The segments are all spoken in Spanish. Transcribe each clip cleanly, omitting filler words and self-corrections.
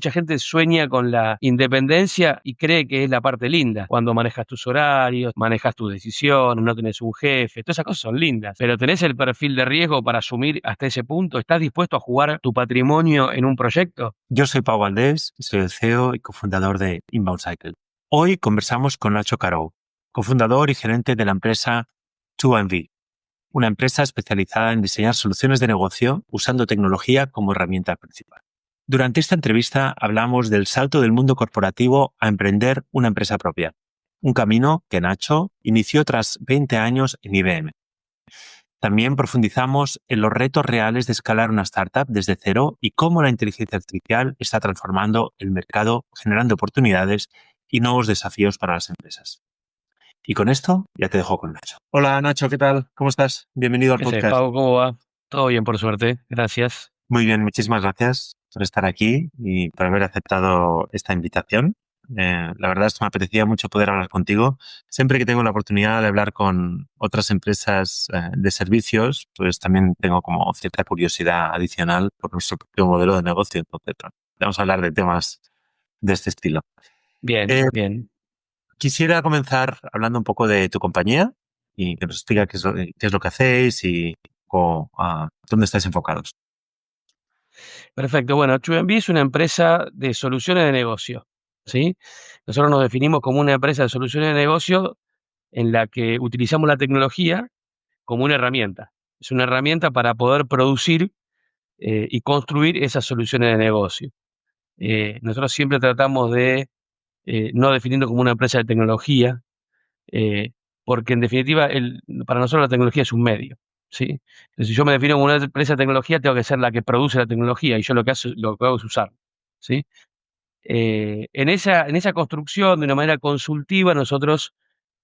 Mucha gente sueña con la independencia y cree que es la parte linda, cuando manejas tus horarios, manejas tus decisiones, no tenés un jefe, todas esas cosas son lindas, pero ¿tenés el perfil de riesgo para asumir hasta ese punto? ¿Estás dispuesto a jugar tu patrimonio en un proyecto? Yo soy Pau Valdés, soy el CEO y cofundador de Inbound Cycle. Hoy conversamos con Nacho Carou, cofundador y gerente de la empresa 2MV, una empresa especializada en diseñar soluciones de negocio usando tecnología como herramienta principal. Durante esta entrevista hablamos del salto del mundo corporativo a emprender una empresa propia, un camino que Nacho inició tras 20 años en IBM. También profundizamos en los retos reales de escalar una startup desde cero y cómo la inteligencia artificial está transformando el mercado, generando oportunidades y nuevos desafíos para las empresas. Y con esto ya te dejo con Nacho. Hola Nacho, ¿qué tal? ¿Cómo estás? Bienvenido al ¿Qué sé, podcast. Pau, cómo va? Todo bien, por suerte. Gracias. Muy bien, muchísimas gracias por estar aquí y por haber aceptado esta invitación. La verdad es que me apetecía mucho poder hablar contigo. Siempre que tengo la oportunidad de hablar con otras empresas de servicios, pues también tengo como cierta curiosidad adicional por nuestro propio modelo de negocio. Entonces, bueno, vamos a hablar de temas de este estilo. Bien, Eh, bien. Quisiera comenzar hablando un poco de tu compañía y que nos explica qué es lo que hacéis y dónde estáis enfocados. Perfecto. Bueno, 2MB es una empresa de soluciones de negocio, ¿sí? Nosotros nos definimos como una empresa de soluciones de negocio en la que utilizamos la tecnología como una herramienta. Es una herramienta para poder producir y construir esas soluciones de negocio. Nosotros siempre tratamos de no definirnos como una empresa de tecnología, eh, porque en definitiva para nosotros la tecnología es un medio, ¿sí? Entonces, si yo me defino como una empresa de tecnología, tengo que ser la que produce la tecnología y yo lo que hago es usar, ¿sí? En esa construcción, de una manera consultiva, nosotros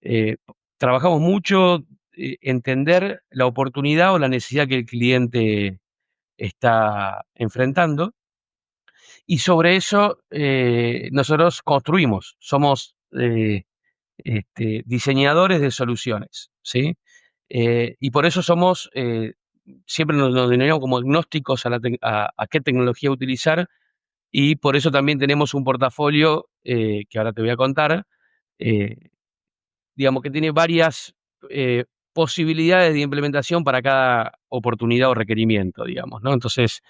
eh, trabajamos mucho entender la oportunidad o la necesidad que el cliente está enfrentando y sobre eso nosotros construimos, somos diseñadores de soluciones, ¿sí? Y por eso siempre nos denominamos como agnósticos a qué tecnología utilizar y por eso también tenemos un portafolio que ahora te voy a contar, eh, digamos que tiene varias eh, posibilidades de implementación para cada oportunidad o requerimiento, digamos, ¿no? Entonces,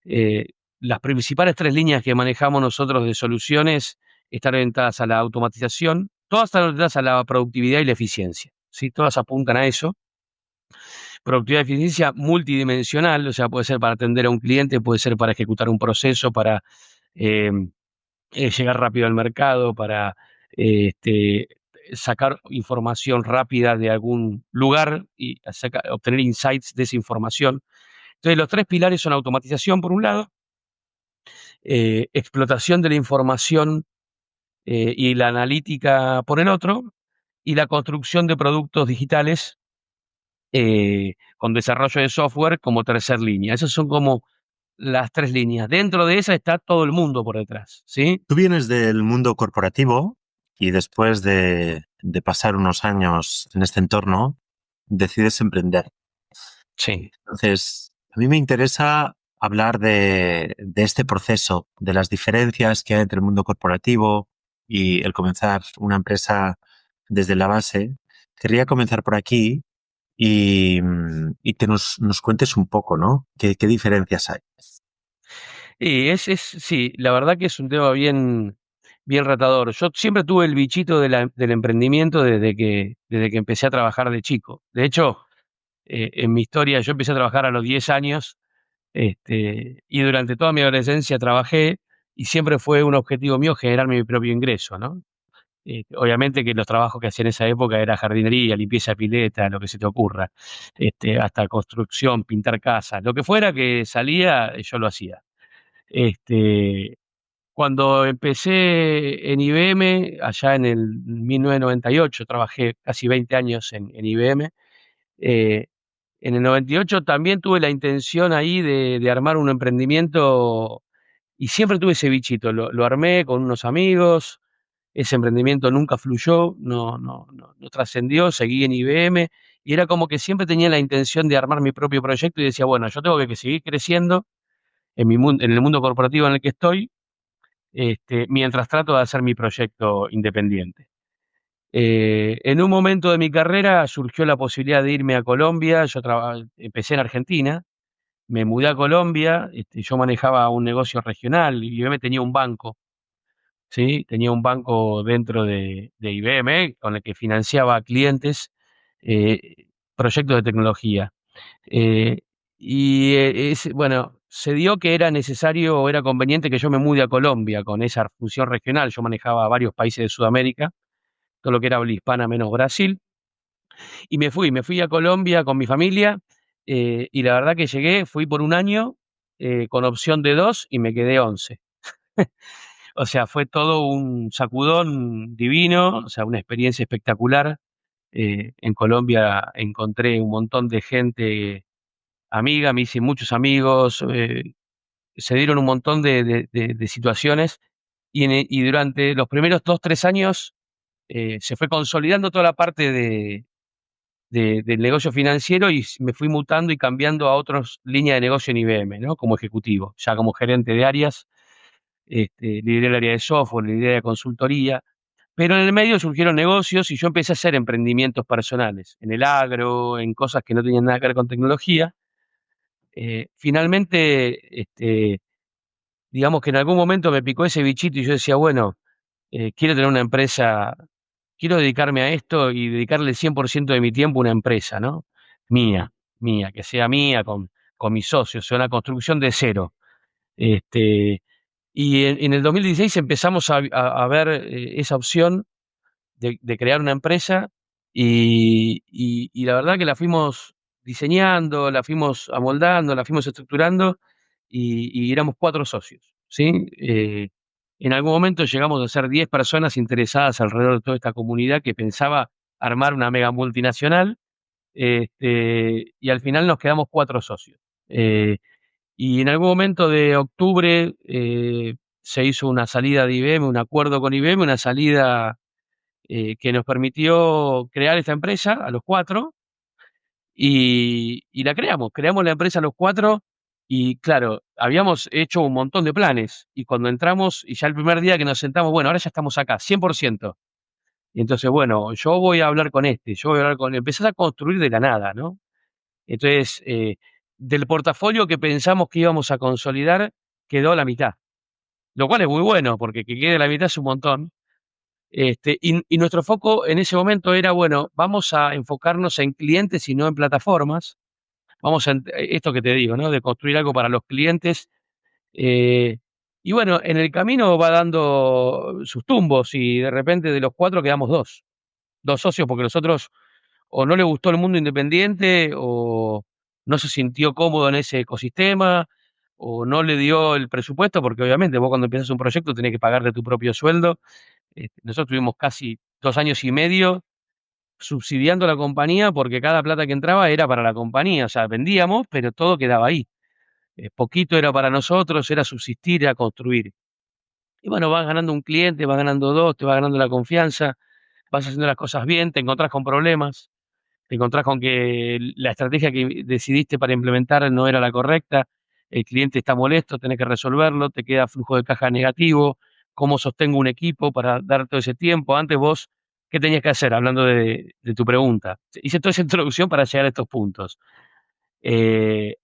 eh, las principales tres líneas que manejamos nosotros de soluciones están orientadas a la automatización, todas están orientadas a la productividad y la eficiencia, ¿sí? Todas apuntan a eso. Productividad y eficiencia multidimensional, o sea, puede ser para atender a un cliente, puede ser para ejecutar un proceso, para eh, llegar rápido al mercado, para este, sacar información rápida de algún lugar y obtener insights de esa información. Entonces, los tres pilares son automatización, por un lado, explotación de la información y la analítica por el otro, y la construcción de productos digitales con desarrollo de software como tercer línea. Esas son como las tres líneas. Dentro de esa está todo el mundo por detrás, ¿sí? Tú vienes del mundo corporativo y después de pasar unos años en este entorno, decides emprender. Sí. Entonces, a mí me interesa hablar de este proceso, de las diferencias que hay entre el mundo corporativo y el comenzar una empresa desde la base. Querría comenzar por aquí y que nos cuentes un poco, ¿no? ¿Qué diferencias hay? Y sí, la verdad que es un tema bien retador. Yo siempre tuve el bichito del emprendimiento desde que empecé a trabajar de chico. De hecho, en mi historia, yo empecé a trabajar a los 10 años, y durante toda mi adolescencia trabajé, y siempre fue un objetivo mío generarme mi propio ingreso, ¿no? Obviamente que los trabajos que hacía en esa época era jardinería, limpieza de pileta, lo que se te ocurra, hasta construcción, pintar casas, lo que fuera que salía, yo lo hacía. Este, Cuando empecé en IBM, allá en el 1998, trabajé casi 20 años en IBM. eh, en el 98 también tuve la intención ahí de armar un emprendimiento y siempre tuve ese bichito. Lo armé con unos amigos, ese emprendimiento nunca fluyó, no trascendió, seguí en IBM y era como que siempre tenía la intención de armar mi propio proyecto y decía, bueno, yo tengo que seguir creciendo en el mundo corporativo en el que estoy mientras trato de hacer mi proyecto independiente. En un momento de mi carrera surgió la posibilidad de irme a Colombia. Empecé en Argentina, me mudé a Colombia. Yo manejaba un negocio regional y IBM tenía un banco, ¿sí? Tenía un banco dentro de IBM con el que financiaba a clientes proyectos de tecnología. Eh, bueno, se dio que era necesario o era conveniente que yo me mude a Colombia con esa función regional. Yo manejaba varios países de Sudamérica, todo lo que era habla hispana menos Brasil, y me fui a Colombia con mi familia, y la verdad que llegué, fui por un año, con opción de 2 y me quedé 11. O sea, fue todo un sacudón divino, o sea, una experiencia espectacular. En Colombia encontré un montón de gente amiga, me hice muchos amigos, se dieron un montón de situaciones y durante los primeros 2 3 años se fue consolidando toda la parte del negocio financiero y me fui mutando y cambiando a otras líneas de negocio en IBM, ¿no? Como ejecutivo, ya como gerente de áreas, lideré el área de software, lideré el área de consultoría, pero en el medio surgieron negocios y yo empecé a hacer emprendimientos personales, en el agro, en cosas que no tenían nada que ver con tecnología. Finalmente, digamos que en algún momento me picó ese bichito y yo decía, bueno, quiero tener una empresa, quiero dedicarme a esto y dedicarle el 100% de mi tiempo a una empresa, ¿no? Mía, mía, que sea mía con mis socios, o sea, una construcción de cero. Este, y en el 2016 empezamos a ver esa opción de crear una empresa y la verdad que la fuimos diseñando, la fuimos amoldando, la fuimos estructurando y éramos 4 socios, ¿sí? En algún momento llegamos a ser 10 personas interesadas alrededor de toda esta comunidad que pensaba armar una mega multinacional, y al final nos quedamos 4 socios. Y en algún momento de octubre se hizo una salida de IBM, un acuerdo con IBM, una salida que nos permitió crear esta empresa a los 4 y la creamos la empresa a los 4 y claro, habíamos hecho un montón de planes y cuando entramos y ya el primer día que nos sentamos, bueno, ahora ya estamos acá, 100%. Y entonces, bueno, yo voy a hablar con yo voy a hablar con empezás a construir de la nada, ¿no? Entonces, del portafolio que pensamos que íbamos a consolidar, quedó la mitad, lo cual es muy bueno porque que quede la mitad es un montón. Y nuestro foco en ese momento era, bueno, vamos a enfocarnos en clientes y no en plataformas. Esto que te digo, ¿no? De construir algo para los clientes. eh, y bueno, en el camino va dando sus tumbos y de repente de los 4 quedamos dos socios porque los otros o no le gustó el mundo independiente o no se sintió cómodo en ese ecosistema o no le dio el presupuesto, porque obviamente vos cuando empiezas un proyecto tenés que pagarte tu propio sueldo. Nosotros tuvimos casi 2 años y medio subsidiando la compañía porque cada plata que entraba era para la compañía, o sea, vendíamos, pero todo quedaba ahí. Poquito era para nosotros, era subsistir, era construir. Y bueno, vas ganando un cliente, vas ganando 2, te vas ganando la confianza, vas haciendo las cosas bien, te encontrás con problemas, te encontrás con que la estrategia que decidiste para implementar no era la correcta, el cliente está molesto, tenés que resolverlo, te queda flujo de caja negativo, cómo sostengo un equipo para dar todo ese tiempo. Antes vos, ¿qué tenías que hacer? Hablando de tu pregunta. Hice toda esa introducción para llegar a estos puntos.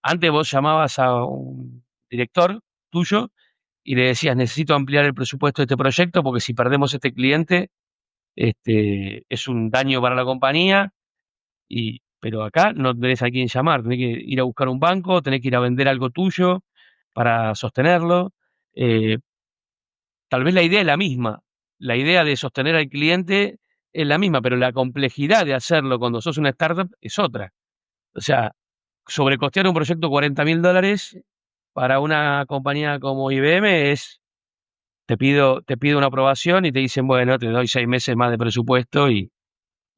Antes vos llamabas a un director tuyo y le decías, necesito ampliar el presupuesto de este proyecto porque si perdemos este cliente, es un daño para la compañía pero acá no tenés a quién llamar, tenés que ir a buscar un banco, tenés que ir a vender algo tuyo para sostenerlo. Eh, Tal vez la idea es la misma, la idea de sostener al cliente es la misma, pero la complejidad de hacerlo cuando sos una startup es otra. O sea, sobrecostear un proyecto $40.000 para una compañía como IBM es, te pido una aprobación y te dicen, bueno, te doy 6 meses más de presupuesto y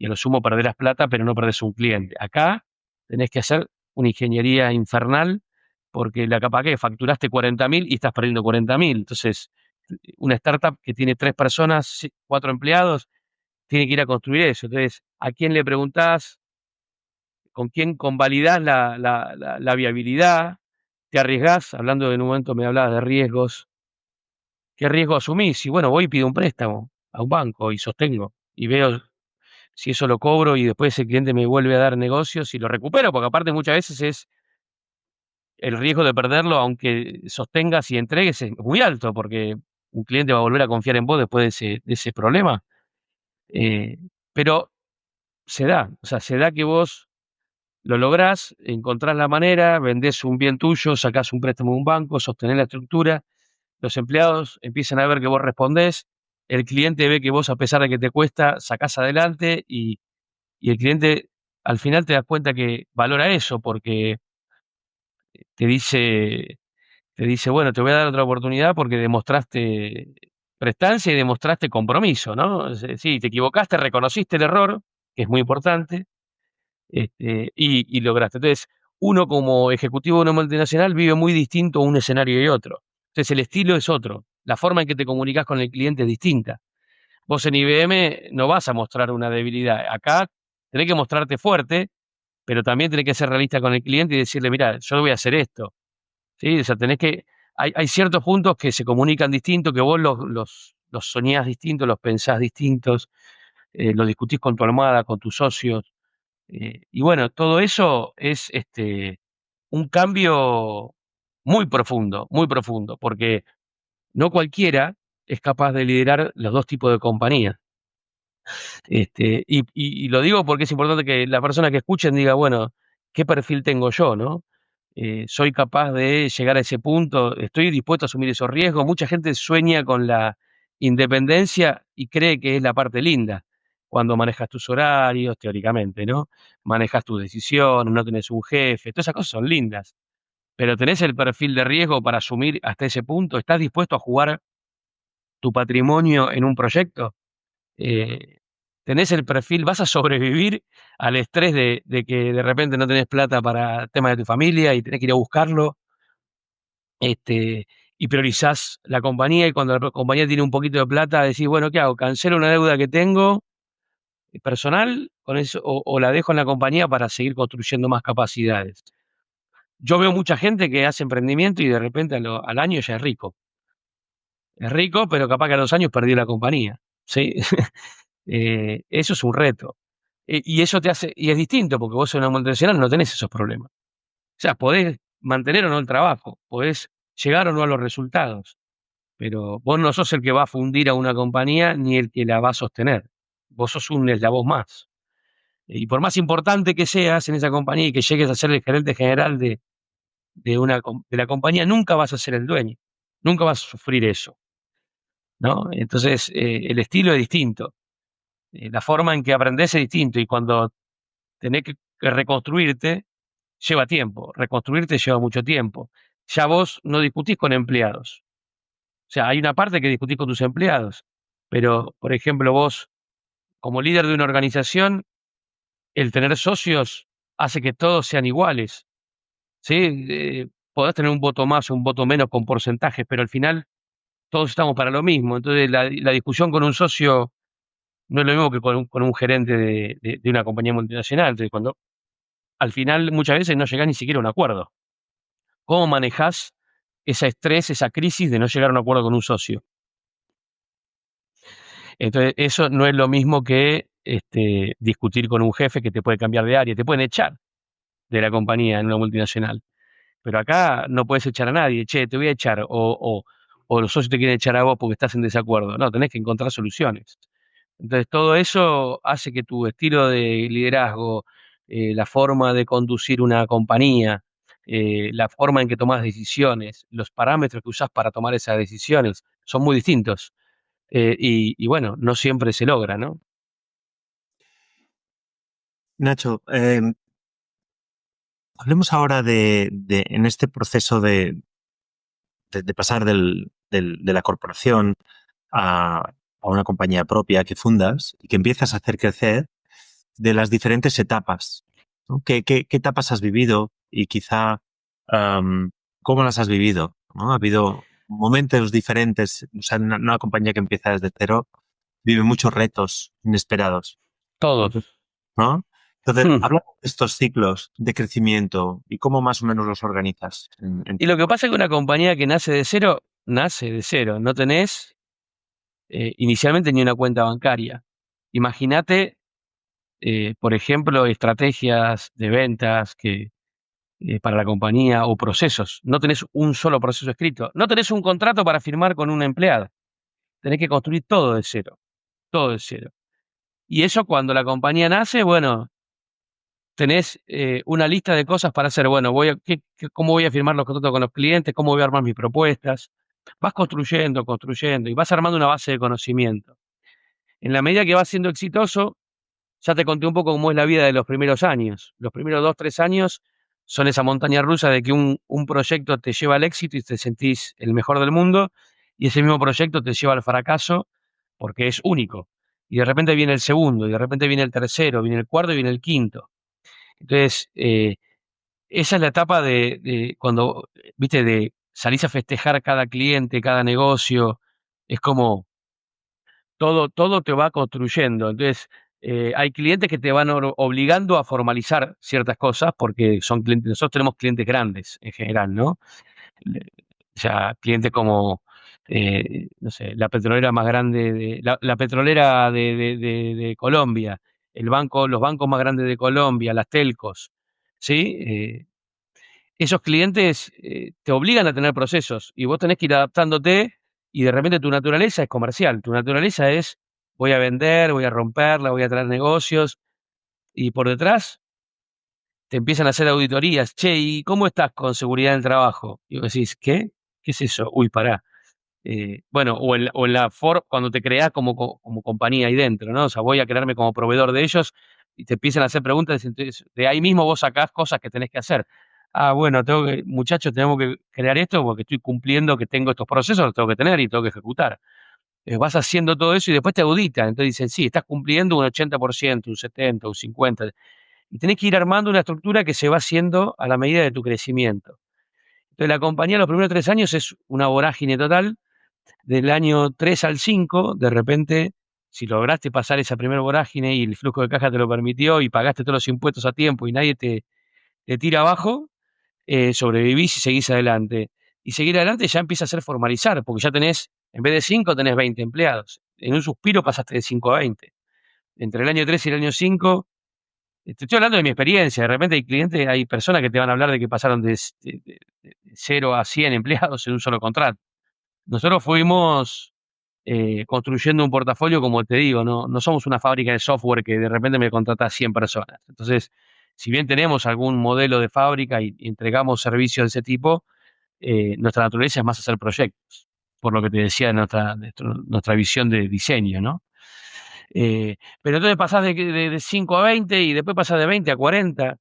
a lo sumo perderás plata, pero no perdés un cliente. Acá tenés que hacer una ingeniería infernal porque la capaz que facturaste 40.000 y estás perdiendo 40.000. Entonces, una startup que tiene 3 personas, 4 empleados, tiene que ir a construir eso. Entonces, ¿a quién le preguntás? ¿Con quién convalidás la viabilidad? ¿Te arriesgás? Hablando de en un momento me hablabas de riesgos. ¿qué riesgo asumís? Y bueno, voy y pido un préstamo a un banco y sostengo y veo si eso lo cobro y después el cliente me vuelve a dar negocios y lo recupero, porque aparte muchas veces es el riesgo de perderlo, aunque sostengas y entregues, es muy alto, porque un cliente va a volver a confiar en vos después de ese problema. Eh, pero se da, o sea, se da que vos lo lográs, encontrás la manera, vendés un bien tuyo, sacás un préstamo de un banco, sostenés la estructura, los empleados empiezan a ver que vos respondés, el cliente ve que vos, a pesar de que te cuesta, sacás adelante y el cliente al final te das cuenta que valora eso porque te dice, te dice, bueno, te voy a dar otra oportunidad porque demostraste prestancia y demostraste compromiso, ¿no? Sí, te equivocaste, reconociste el error, que es muy importante, y lograste. Entonces, uno como ejecutivo de una multinacional vive muy distinto un escenario y otro. Entonces, el estilo es otro. La forma en que te comunicas con el cliente es distinta. Vos en IBM no vas a mostrar una debilidad. Acá tenés que mostrarte fuerte, pero también tenés que ser realista con el cliente y decirle, mira, yo voy a hacer esto. ¿Sí? O sea, tenés que. Hay ciertos puntos que se comunican distinto, que vos los soñás distintos, los pensás distintos, los discutís con tu almohada, con tus socios. Y bueno, todo eso es un cambio muy profundo, porque no cualquiera es capaz de liderar los dos tipos de compañías. Y lo digo porque es importante que la persona que escuchen diga, bueno, ¿qué perfil tengo yo, no? ¿Soy capaz de llegar a ese punto? ¿Estoy dispuesto a asumir esos riesgos? Mucha gente sueña con la independencia y cree que es la parte linda, cuando manejas tus horarios, teóricamente, ¿no? Manejas tus decisiones, no tenés un jefe, todas esas cosas son lindas, pero ¿tenés el perfil de riesgo para asumir hasta ese punto? ¿Estás dispuesto a jugar tu patrimonio en un proyecto? eh, Tenés el perfil, vas a sobrevivir al estrés de que de repente no tenés plata para temas de tu familia y tenés que ir a buscarlo, y priorizás la compañía y cuando la compañía tiene un poquito de plata decís, bueno, ¿qué hago? ¿Cancelo una deuda que tengo personal con eso, o la dejo en la compañía para seguir construyendo más capacidades? Yo veo mucha gente que hace emprendimiento y de repente al año ya es rico. Es rico, pero capaz que a los años perdió la compañía, ¿sí? Eso es un reto. Y eso te hace y es distinto, porque vos en una multinacional no tenés esos problemas. O sea, podés mantener o no el trabajo, podés llegar o no a los resultados, pero vos no sos el que va a fundir a una compañía ni el que la va a sostener. Vos sos un eslabón más. Y por más importante que seas en esa compañía y que llegues a ser el gerente general de la compañía, nunca vas a ser el dueño, nunca vas a sufrir eso, ¿no? Entonces, el estilo es distinto, la forma en que aprendés es distinto, y cuando tenés que reconstruirte, lleva tiempo, reconstruirte lleva mucho tiempo. Ya vos no discutís con empleados. O sea, hay una parte que discutís con tus empleados, pero, por ejemplo, vos, como líder de una organización, el tener socios hace que todos sean iguales, ¿sí? Podés tener un voto más o un voto menos con porcentajes, pero al final todos estamos para lo mismo. Entonces, la discusión con un socio no es lo mismo que con un gerente de una compañía multinacional. Entonces, cuando al final muchas veces no llegás ni siquiera a un acuerdo. ¿Cómo manejás ese estrés, esa crisis de no llegar a un acuerdo con un socio? Entonces, eso no es lo mismo que discutir con un jefe que te puede cambiar de área, te pueden echar de la compañía en una multinacional. Pero acá no puedes echar a nadie, che, te voy a echar, o los socios te quieren echar a vos porque estás en desacuerdo. No, tenés que encontrar soluciones. Entonces, todo eso hace que tu estilo de liderazgo, la forma de conducir una compañía, la forma en que tomas decisiones, los parámetros que usás para tomar esas decisiones, son muy distintos. Y bueno, no siempre se logra, ¿no? Nacho, hablemos ahora en este proceso de pasar de la corporación a una compañía propia que fundas y que empiezas a hacer crecer, de las diferentes etapas, ¿no? ¿Qué etapas has vivido y quizá cómo las has vivido, ¿no? Ha habido momentos diferentes, o sea, una compañía que empieza desde cero vive muchos retos inesperados, Todos. ¿no? Entonces, Hmm. habla de estos ciclos de crecimiento y cómo más o menos los organizas en Y tu lo que pasa es que una compañía que nace de cero, nace de cero. No tenés inicialmente ni una cuenta bancaria. Imagínate, por ejemplo, estrategias de ventas que para la compañía o procesos. No tenés un solo proceso escrito. No tenés un contrato para firmar con una empleada. Tenés que construir todo de cero, todo de cero. Y eso cuando la compañía nace, bueno, tenés una lista de cosas para hacer. Bueno, ¿cómo voy a firmar los contratos con los clientes? ¿Cómo voy a armar mis propuestas? Vas construyendo, construyendo y vas armando una base de conocimiento. En la medida que vas siendo exitoso, ya te conté un poco cómo es la vida de los primeros años. Los primeros 2, 3 años son esa montaña rusa de que un proyecto te lleva al éxito y te sentís el mejor del mundo, y ese mismo proyecto te lleva al fracaso porque es único. Y de repente viene el segundo, y de repente viene el tercero, viene el cuarto y viene el quinto. Entonces, esa es la etapa de cuando, viste, de salís a festejar cada cliente, cada negocio. Es como todo te va construyendo. Entonces, hay clientes que te van obligando a formalizar ciertas cosas porque son clientes, nosotros tenemos clientes grandes en general, ¿no? O sea, clientes como, no sé, la petrolera más grande la petrolera de Colombia, los bancos más grandes de Colombia, las telcos, ¿sí? Esos clientes te obligan a tener procesos y vos tenés que ir adaptándote, y de repente tu naturaleza es comercial, tu naturaleza es voy a vender, voy a romperla, voy a traer negocios, y por detrás te empiezan a hacer auditorías. Che, ¿y cómo estás con seguridad en el trabajo? Y vos decís, ¿qué? ¿Qué es eso? Uy, pará. Bueno, cuando te creás como compañía ahí dentro, ¿no? O sea, voy a crearme como proveedor de ellos y te empiezan a hacer preguntas, entonces de ahí mismo vos sacás cosas que tenés que hacer. Ah, bueno, muchachos, tenemos que crear esto porque estoy cumpliendo que tengo estos procesos, los tengo que tener y tengo que ejecutar. Vas haciendo todo eso y después te auditan. Entonces dicen, sí, estás cumpliendo un 80%, un 70%, un 50%. Y tenés que ir armando una estructura que se va haciendo a la medida de tu crecimiento. Entonces la compañía los primeros 3 años es una vorágine total. Del año 3 al 5, de repente, si lograste pasar esa primera vorágine y el flujo de caja te lo permitió y pagaste todos los impuestos a tiempo y nadie te tira abajo, sobrevivís y seguís adelante. Y seguir adelante ya empieza a ser formalizar, porque ya tenés, en vez de 5, tenés 20 empleados. En un suspiro pasaste de 5 a 20. Entre el año 3 y el año 5, te estoy hablando de mi experiencia. De repente hay clientes, hay personas que te van a hablar de que pasaron de 0 a 100 empleados en un solo contrato. Nosotros fuimos construyendo un portafolio, como te digo, no somos una fábrica de software que de repente me contrata a 100 personas. Entonces, si bien tenemos algún modelo de fábrica y entregamos servicios de ese tipo, nuestra naturaleza es más hacer proyectos, por lo que te decía de nuestra visión de diseño, ¿no? Pero entonces pasás de 5 a 20 y después pasás de 20 a 40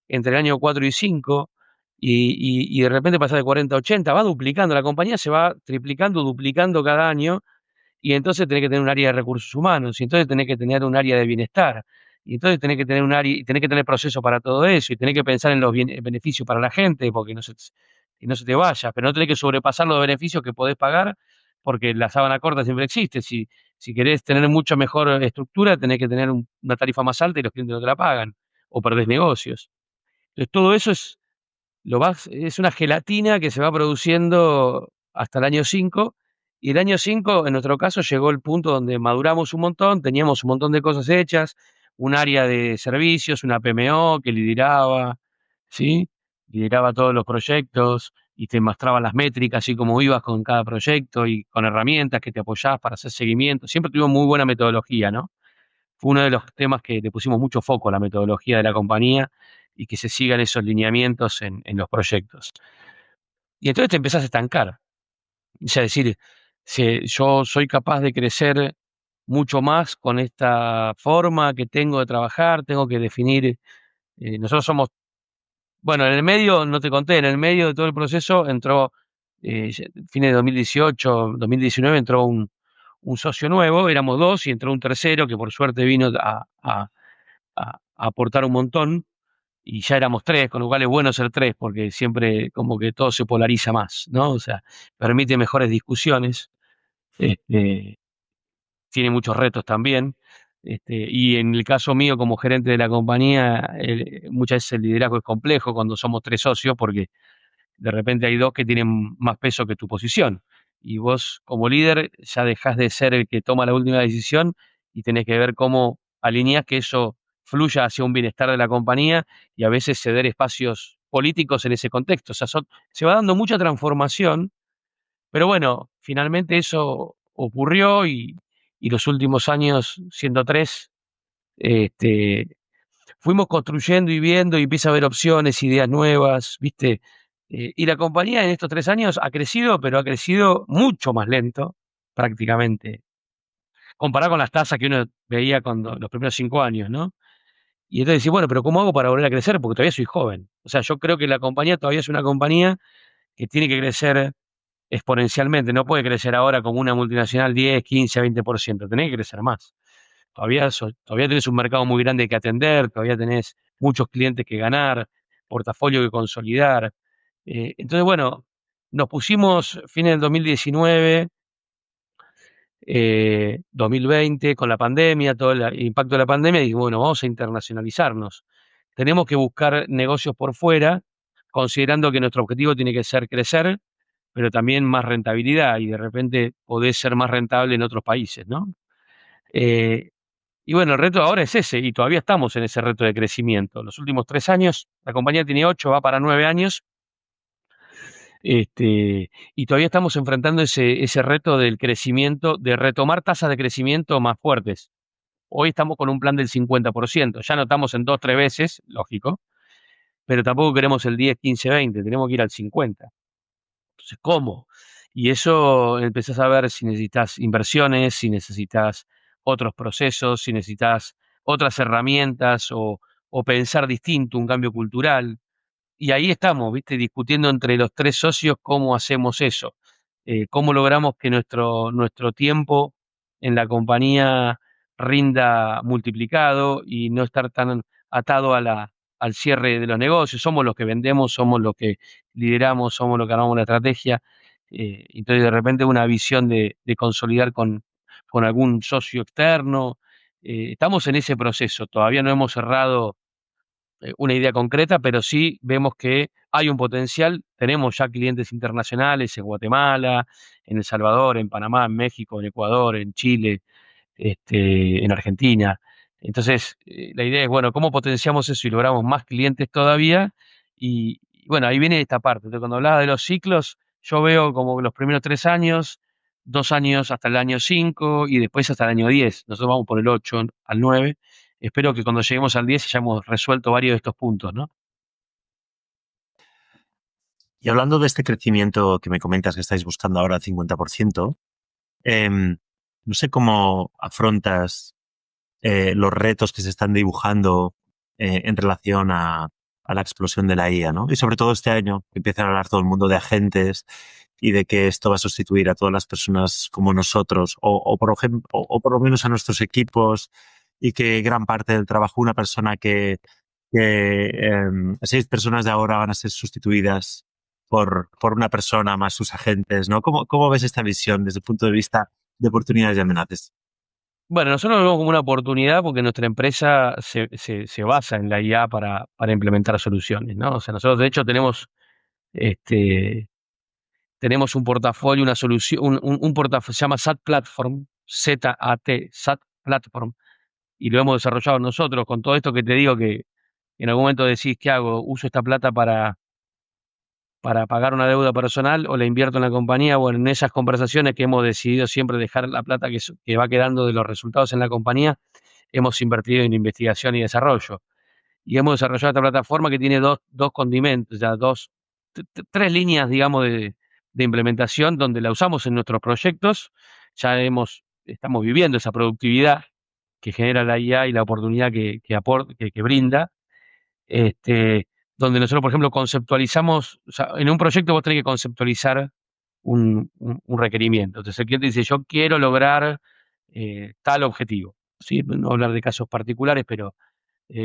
entre el año 4 y 5, y de repente pasás de 40 a 80, va duplicando, la compañía se va triplicando, duplicando cada año, y entonces tenés que tener un área de recursos humanos, y entonces tenés que tener un área de bienestar, y entonces tenés que tener un área, y tenés que tener procesos para todo eso, y tenés que pensar en los beneficios para la gente, porque que no se te vaya, pero no tenés que sobrepasar los beneficios que podés pagar, porque la sábana corta siempre existe. Si querés tener mucha mejor estructura, tenés que tener una tarifa más alta y los clientes no te la pagan, o perdés negocios. Entonces todo eso es una gelatina que se va produciendo hasta el año 5, y el año 5 en nuestro caso, llegó el punto donde maduramos un montón, teníamos un montón de cosas hechas, un área de servicios, una PMO que lideraba, ¿sí? Lideraba todos los proyectos y te mostraba las métricas y cómo ibas con cada proyecto y con herramientas que te apoyabas para hacer seguimiento. Siempre tuvimos muy buena metodología, ¿no? Fue uno de los temas que le pusimos mucho foco a la metodología de la compañía y que se sigan esos lineamientos en los proyectos. Y entonces te empezás a estancar. O sea, decir, si yo soy capaz de crecer mucho más con esta forma que tengo de trabajar, tengo que definir, nosotros somos, bueno, en el medio, no te conté, en el medio de todo el proceso entró, fines de 2018, 2019, entró un socio nuevo, éramos dos y entró un tercero que por suerte vino a aportar un montón, y ya éramos tres, con lo cual es bueno ser tres, porque siempre como que todo se polariza más, ¿no? O sea, permite mejores discusiones, este, tiene muchos retos también, y en el caso mío como gerente de la compañía, muchas veces el liderazgo es complejo cuando somos tres socios, porque de repente hay dos que tienen más peso que tu posición. y vos como líder ya dejás de ser el que toma la última decisión y tenés que ver cómo alineás que eso fluya hacia un bienestar de la compañía y a veces ceder espacios políticos en ese contexto. O sea, se va dando mucha transformación, pero bueno, finalmente eso ocurrió y los últimos años, siendo tres, este, fuimos construyendo y viendo y empieza a haber opciones, ideas nuevas, ¿viste? Y la compañía en estos 3 años ha crecido, pero ha crecido mucho más lento, prácticamente, comparado con las tasas que uno veía cuando los primeros 5 años, ¿no? Y entonces decís, bueno, pero ¿cómo hago para volver a crecer? Porque todavía soy joven. O sea, yo creo que la compañía todavía es una compañía que tiene que crecer exponencialmente, no puede crecer ahora como una multinacional 10, 15, 20%, tenés que crecer más. Todavía tenés un mercado muy grande que atender, todavía tenés muchos clientes que ganar, portafolio que consolidar. Entonces, bueno, nos pusimos fines del 2019, 2020, con la pandemia, todo el impacto de la pandemia, y bueno, vamos a internacionalizarnos. Tenemos que buscar negocios por fuera, considerando que nuestro objetivo tiene que ser crecer, pero también más rentabilidad, y de repente podés ser más rentable en otros países, ¿no? Eh, y bueno, el reto ahora es ese, y todavía estamos en ese reto de crecimiento. Los últimos 3 años, la compañía tiene 8, va para 9 años, y todavía estamos enfrentando ese reto del crecimiento, de retomar tasas de crecimiento más fuertes. Hoy estamos con un plan del 50%, ya no estamos en 2, 3 veces, lógico, pero tampoco queremos el 10, 15, 20, tenemos que ir al 50. Entonces, ¿cómo? Y eso empezás a ver si necesitas inversiones, si necesitas otros procesos, si necesitas otras herramientas o pensar distinto, un cambio cultural. Y ahí estamos, ¿viste? Discutiendo entre los tres socios cómo hacemos eso. Cómo logramos que nuestro tiempo en la compañía rinda multiplicado y no estar tan atado al cierre de los negocios. Somos los que vendemos, somos los que lideramos, somos los que armamos la estrategia. Entonces, de repente, una visión de consolidar con algún socio externo. Estamos en ese proceso. Todavía no hemos cerrado una idea concreta, pero sí vemos que hay un potencial. Tenemos ya clientes internacionales en Guatemala, en El Salvador, en Panamá, en México, en Ecuador, en Chile, en Argentina. Entonces, la idea es, bueno, ¿cómo potenciamos eso y logramos más clientes todavía? Y bueno, ahí viene esta parte. Entonces, cuando hablaba de los ciclos, yo veo como los primeros 3 años, 2 años hasta el año 5 y después hasta el año 10. Nosotros vamos por el 8 al 9. Espero que cuando lleguemos al 10 hayamos resuelto varios de estos puntos, ¿no? Y hablando de este crecimiento que me comentas que estáis buscando ahora al 50%, no sé cómo afrontas los retos que se están dibujando en relación a la explosión de la IA, ¿no? Y sobre todo este año, que empieza a hablar todo el mundo de agentes y de que esto va a sustituir a todas las personas como nosotros, o por lo menos a nuestros equipos, y que gran parte del trabajo, una persona que 6 personas de ahora van a ser sustituidas por una persona más sus agentes, ¿no? ¿Cómo ves esta visión desde el punto de vista de oportunidades y amenazas? Bueno, nosotros lo vemos como una oportunidad porque nuestra empresa se basa en la IA para implementar soluciones, ¿no? O sea, nosotros de hecho este, tenemos un portafolio, una solución, un portafolio, se llama SAT Platform, Z-A-T, SAT Platform, y lo hemos desarrollado nosotros con todo esto que te digo que en algún momento decís, ¿qué hago? ¿Uso esta plata para pagar una deuda personal o la invierto en la compañía? Bueno, en esas conversaciones que hemos decidido siempre dejar la plata que va quedando de los resultados en la compañía, hemos invertido en investigación y desarrollo. Y hemos desarrollado esta plataforma que tiene dos condimentos, ya tres líneas, digamos, de implementación donde la usamos en nuestros proyectos. Estamos viviendo esa productividad que genera la IA y la oportunidad que brinda, este, donde nosotros, por ejemplo, conceptualizamos, o sea, en un proyecto vos tenés que conceptualizar un requerimiento. Entonces el cliente dice, yo quiero lograr tal objetivo. ¿Sí? No hablar de casos particulares, pero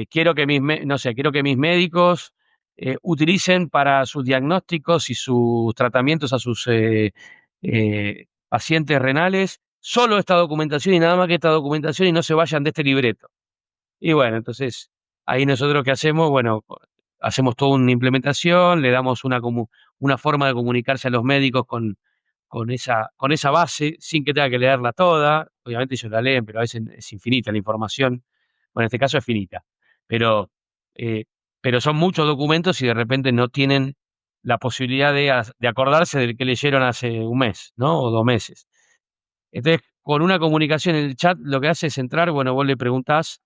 quiero que no sé, quiero que mis médicos utilicen para sus diagnósticos y sus tratamientos a sus pacientes renales solo esta documentación y nada más que esta documentación y no se vayan de este libreto. Y bueno, entonces, ahí nosotros qué hacemos, bueno, hacemos toda una implementación, le damos una forma de comunicarse a los médicos con esa base, sin que tenga que leerla toda. Obviamente ellos la leen, pero a veces es infinita la información. Bueno, en este caso es finita. Pero, eh, pero son muchos documentos y de repente no tienen la posibilidad de acordarse del que leyeron hace un mes, ¿no? O 2 meses. Entonces, con una comunicación en el chat, lo que hace es entrar, bueno, vos le preguntás,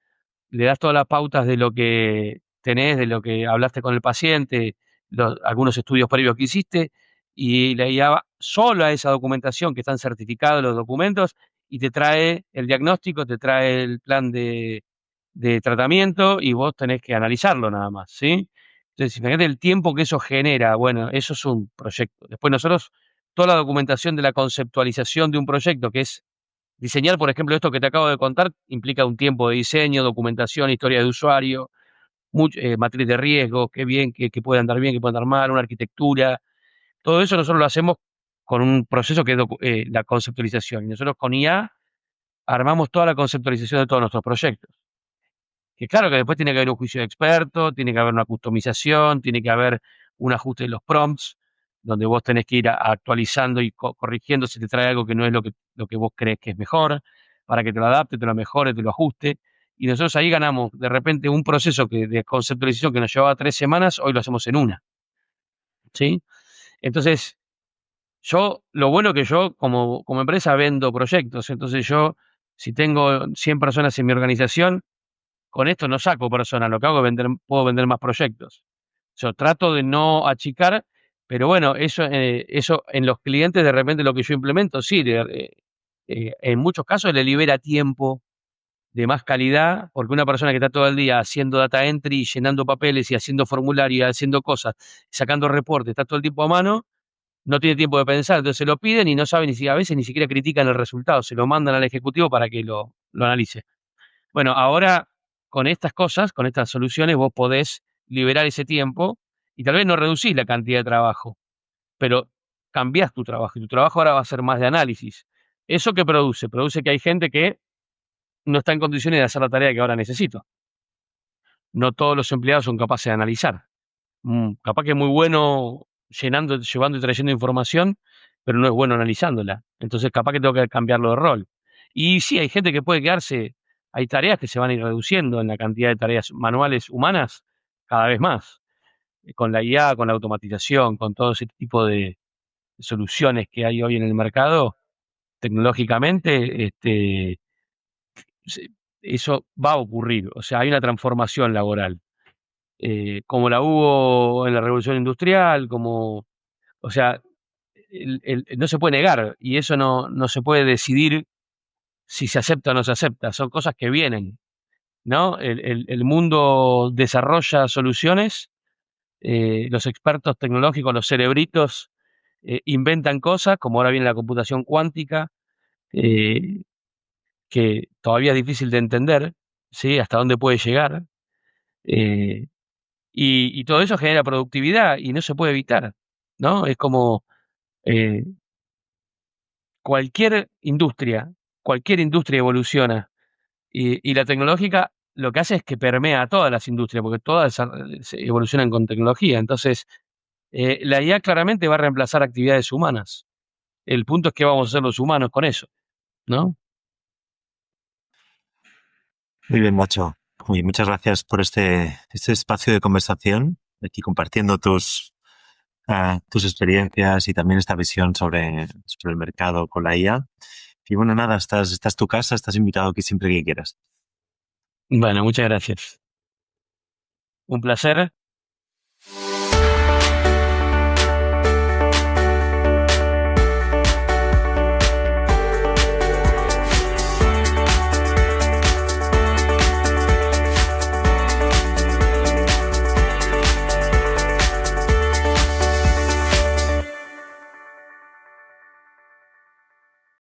le das todas las pautas de lo que tenés, de lo que hablaste con el paciente, algunos estudios previos que hiciste, y la IA va solo a esa documentación que están certificados los documentos y te trae el diagnóstico, te trae el plan de tratamiento y vos tenés que analizarlo nada más, ¿sí? Entonces, imagínate el tiempo que eso genera. Bueno, eso es un proyecto. Después nosotros, toda la documentación de la conceptualización de un proyecto, que es diseñar, por ejemplo, esto que te acabo de contar, implica un tiempo de diseño, documentación, historia de usuario, matriz de riesgo, qué bien, puede andar bien, qué puede andar mal, una arquitectura. Todo eso nosotros lo hacemos con un proceso que es la conceptualización. Y nosotros con IA armamos toda la conceptualización de todos nuestros proyectos. Que claro que después tiene que haber un juicio de experto, tiene que haber una customización, tiene que haber un ajuste de los prompts, donde vos tenés que ir actualizando y corrigiendo si te trae algo que no es lo que vos crees que es mejor, para que te lo adapte, te lo mejore, te lo ajuste. Y nosotros ahí ganamos de repente un proceso de conceptualización que nos llevaba 3 semanas, hoy lo hacemos en una. ¿Sí? Entonces, lo bueno que yo como empresa vendo proyectos, entonces yo, si tengo 100 personas en mi organización, con esto no saco personas, lo que hago es puedo vender más proyectos. Yo trato de no achicar, pero bueno, eso en los clientes de repente lo que yo implemento, sí, en muchos casos le libera tiempo de más calidad, porque una persona que está todo el día haciendo data entry, llenando papeles y haciendo formularios, haciendo cosas, sacando reportes, está todo el tiempo a mano, no tiene tiempo de pensar, entonces se lo piden y no saben ni si a veces ni siquiera critican el resultado, se lo mandan al ejecutivo para que lo analice. Bueno, ahora con estas cosas, con estas soluciones, vos podés liberar ese tiempo y tal vez no reducís la cantidad de trabajo, pero cambiás tu trabajo y tu trabajo ahora va a ser más de análisis. ¿Eso qué produce? Produce que hay gente que no está en condiciones de hacer la tarea que ahora necesito. No todos los empleados son capaces de analizar. Capaz que es muy bueno llevando y trayendo información, pero no es bueno analizándola. Entonces, capaz que tengo que cambiarlo de rol. Y sí, hay gente que puede quedarse, hay tareas que se van a ir reduciendo en la cantidad de tareas manuales humanas cada vez más. Con la IA, con la automatización, con todo ese tipo de soluciones que hay hoy en el mercado, tecnológicamente, se- eso va a ocurrir. O sea, hay una transformación laboral, como la hubo en la Revolución Industrial, o sea, no se puede negar y eso no se puede decidir si se acepta o no se acepta, son cosas que vienen, ¿no? El mundo desarrolla soluciones, los expertos tecnológicos, los cerebritos, inventan cosas, como ahora viene la computación cuántica, eh, que todavía es difícil de entender, ¿sí? Hasta dónde puede llegar. eh, y todo eso genera productividad y no se puede evitar, ¿no? Es como eh, cualquier industria, cualquier industria evoluciona y la tecnológica lo que hace es que permea a todas las industrias, porque todas se evolucionan con tecnología. Entonces, la IA claramente va a reemplazar actividades humanas. El punto es qué vamos a hacer los humanos con eso, ¿no? Muy bien, Nacho. Oye, muchas gracias por este espacio de conversación, aquí compartiendo tus experiencias y también esta visión sobre el mercado con la IA. Y bueno, nada, estás tu casa, estás invitado aquí siempre que quieras. Bueno, muchas gracias. Un placer.